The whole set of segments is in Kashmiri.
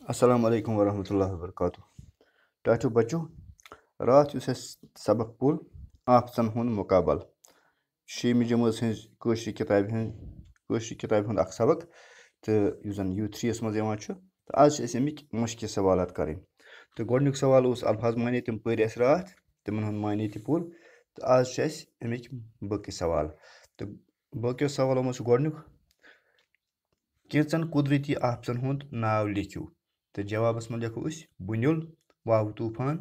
Assalamu alaikum warahmatullahi wabarakatuh. Tatu बच्चों रात युस सबक पुर आफसन हुन मुकाबल शेमि जमात हज कशि किताब हुन अख सबक तो युजन U3 यस मज यवान छु तो आज अमिक मुश्किल सवालात करें तो गोडनुक सवाल उस अल्फाज माने तिम पर अस रात तिमन हुन माने ति पुर तो आज अमिक बाकी सवाल तो बाकी सवालों मज गोडनुक केचन कुदरती आफसन हुन नाव लिखियो तो जवाबस में लिखो बुनिल वाव तूफान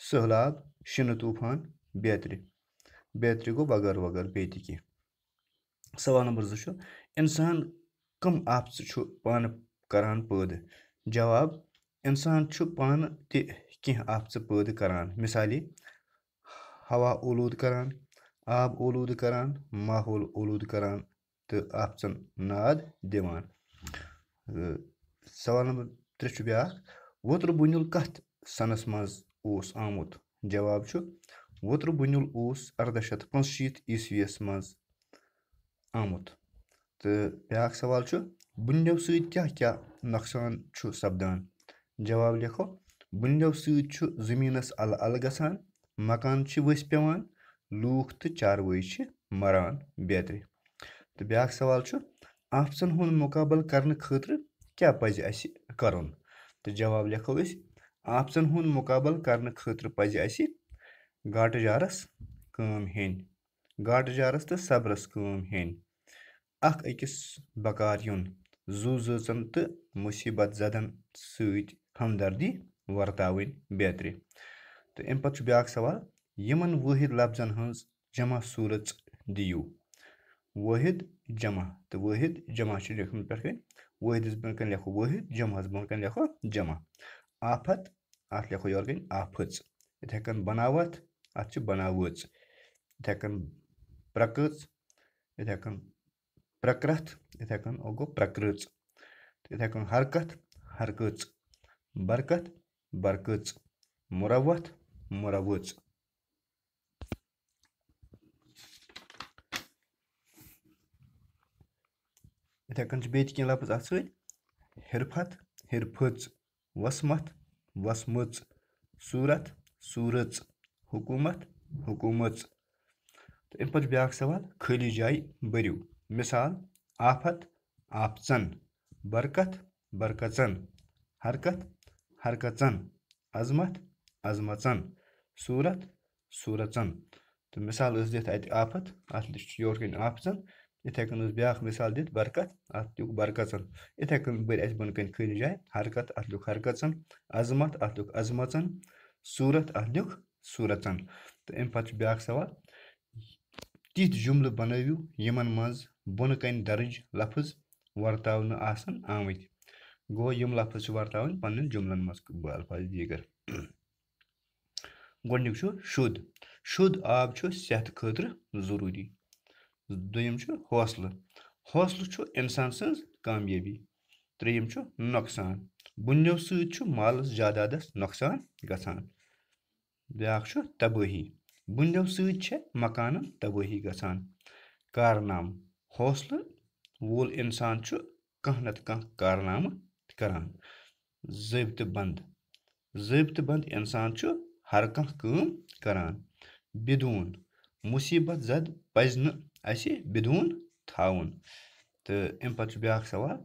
सहलाब शिन तूफान बेतरि गो बगर वगर बेति की सवाल नंबर 2 इंसान कम आफस पान करान पैद जवाब इंसान पान ते कह आफस पैद करान मिसाली हवा ओलूद करान आब ओलूद करान माहौल ओलूद करान तो आफसन नाद दिवान सवाल नंबर 3 ब्या वोत्र बुनिल कथ सनस मज ओस आमुत जवाब वोत्र बुनिल ओस 1865 ईस्वीस मज आमुत तो ब्या सवाल बुनियो सत क्या क्या नुकसान सपदान जवाब लिखो बुनियो सत जमीनस अल अल गसान मकान वस पेवान लूख तो चारवई मरान बेतरि तो ब्या सवाल आफसन हुन मुकाबल करने खतर क्या पज अस करन तो जवाब लिखो आफसन हुन मुकाबल करने खतर पज अस गाट जारस कम हेन गाट जारस तो सब्रस कम हेन अख अकिस बकार युन जू जन तो मुसीबत जदन सत हमदर्दी वर्तावन बेतरि तो अम पे ब्या सवाल यमन वाहिद लफ्जन हज जमा सूरत दियो वाहिद जमा तो वाहिद जमा लिखन पे वाहिद बन लिखो वाहिद जमा बन लिखो जमा आफत अत लिखो योर गई आफच इथे कन बनावत अत बनावच इथे कन प्रकृत इथे कन प्रकृत इथे कन गो प्रकृत इथे कन हरकत हरकच बरकत बरकच मुरवत मुरवच इथे कन बेत कह लफ्ज अत हिरफत हिरफच वसमत वसमच सूरत सूरच हुकूमत हुकूमच तो अम पे ब्या सवाल खाली जाय बरियो मिसाल आफत आफचन बरकत बरकचन हरकत हरकचन अजमत अजमचन सूरत सूरचन तो मिसाल दित आफत अत योर कन आफचन इथे कन ब्या मिसाल दित बरकत अत लिख बरकचन इथे कन बर बन कन खाली जाय हरकत अत लिख हरकचन अजमत अत लिख अजमचन सूरत अत लिख सूरचन तो अम पे ब्या सवाल तिथ जुमल बनवियो यमन मज बन कन दर्ज लफ्ज वर्तावन आसन आमत गो यम लफ्ज वर्तावन पन्न जुमलन मज अल्फाज दीगर गोडनुक शुद्ध शुद्ध आब सेहत खतर जरूरी दोयम हौसल हौसल इंसान सज कामयाबी त्रेयम नुकसान बुनियो सत मालस जायदादस नुकसान गसान ब्या तबाही बुनियो सत मकान तबाही गसान कारनाम हौसल वोल इंसान कह नत कह कारनाम करान ज़ाबित बंद इंसान हर कह काम करान बिदून मुसीबत जद पज न बिदून थाउन तो अम पे ब्या सवाल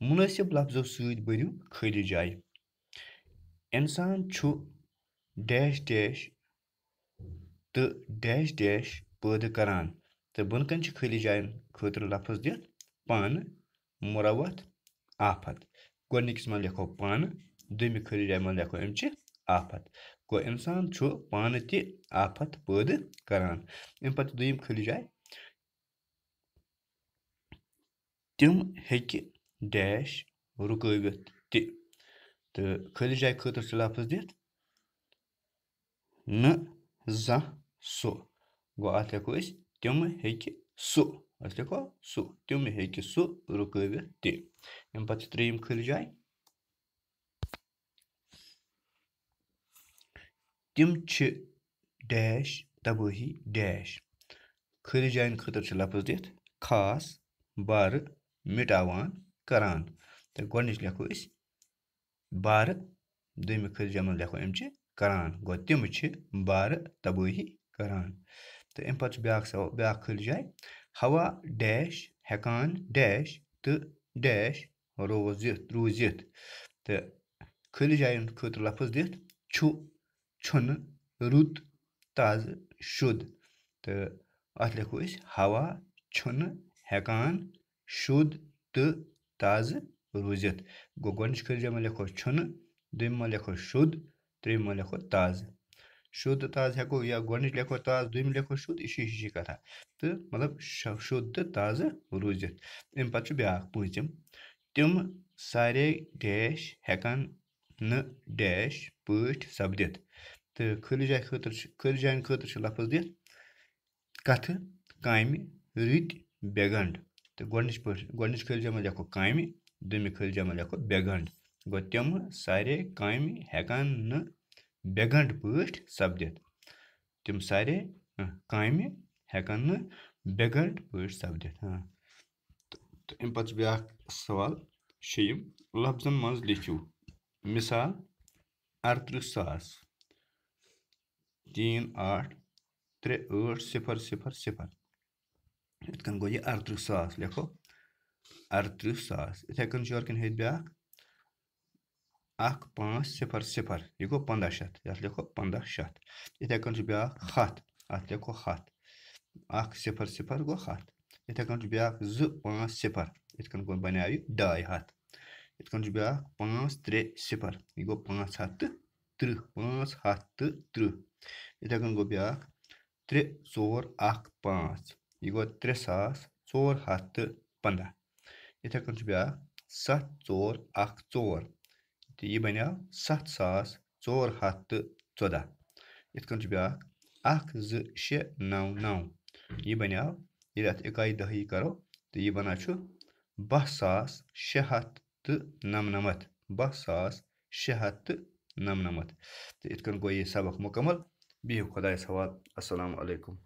मुनासिब लफ्जों सत बरियो खाली जाय इंसान डैश डैश तो डैश डैश पैद करान तो बन कन खाली जायन खतर लफ्ज दित पान मुरवत आफत गोडनिकस में लिखो पान दोयम खाली जाय में लिखो अमचि आफत गो इंसान पान ते आफत पैद करान अम पे दोयम खाली जाय तिम हेकि डैश रुकवित ते तो खाली जाय खतर लफ्ज दित न जा सो गो अत लिखो तिम हेकि सो अत लिखो सो तिम हेकि सो रुकवित ते अम पे त्रेयम खाली जाय तिम डैश तबाही डैश खाली जायन खतर लफ्ज दित खास बार मिटावान करान तो गोडनिच लिखो बार दोम खिल जमन लेखो अमच करान गो तम बार तबाही करान। तो अम पे ब्या खिल जाए हवा डैश हेकान डैश तो डैश रूजित। तो खिल जायन खतर लफज दित छु छुन रुत ताज शुद्ध। तो अत लिखो हवा छुन हेकान शुद्ध तो ताज रूजित। गो गोच खिल जमा लिखो छुन दोम लिखो शुद्ध त्रेम लिखो ताज। शुद्ध ताज हेको या गोच लिखो ताज दोम लिखो शुद्ध यह कथा। तो मतलब शुद्ध तो ताज रूजित। अम पे ब्या पूंचम तम सारे डैश हेकान न डैश पठ सपदित। तो खिल जायन खतर लफज दित कथ काम रित बेगंड। तो गोच खिल जमा लिखो काम दोम खिल जमा लिखो बेगंड। गो तम सारे काम हेकान न बेगंड पठ सपदित। तम सारे काम हेकान न बेगंड पठ सपदित। हाँ तो अम पे ब्या सवाल शेम लफ्जन मज लिखियो मिसाल 38,000 383800 इतकन गो यह 38,000 लिखो 38,000 इथे कन हे ब्या 1500 यह गो 1500 यह लिखो 1500 इथे कन ब्या 100 अत लिखो 100 100 गो 100 इथे कन ब्या 250 इतकन गो बनाव 250 इतकन ब्या 530 यह गो 530 530 इथे कन गो ब्या 3415 यह गो 3415 इथे कन ब्या 7414 तो यह बनाव 7414 इतकन ब्या 1299 यह बनाव ये अत इकाई दही करो तो यह बना 26,699 26,699 तो इतकन गो यह सबक मुकम्मल। बिहु खुदायस हवाल। अस्सलामु अलैकुम।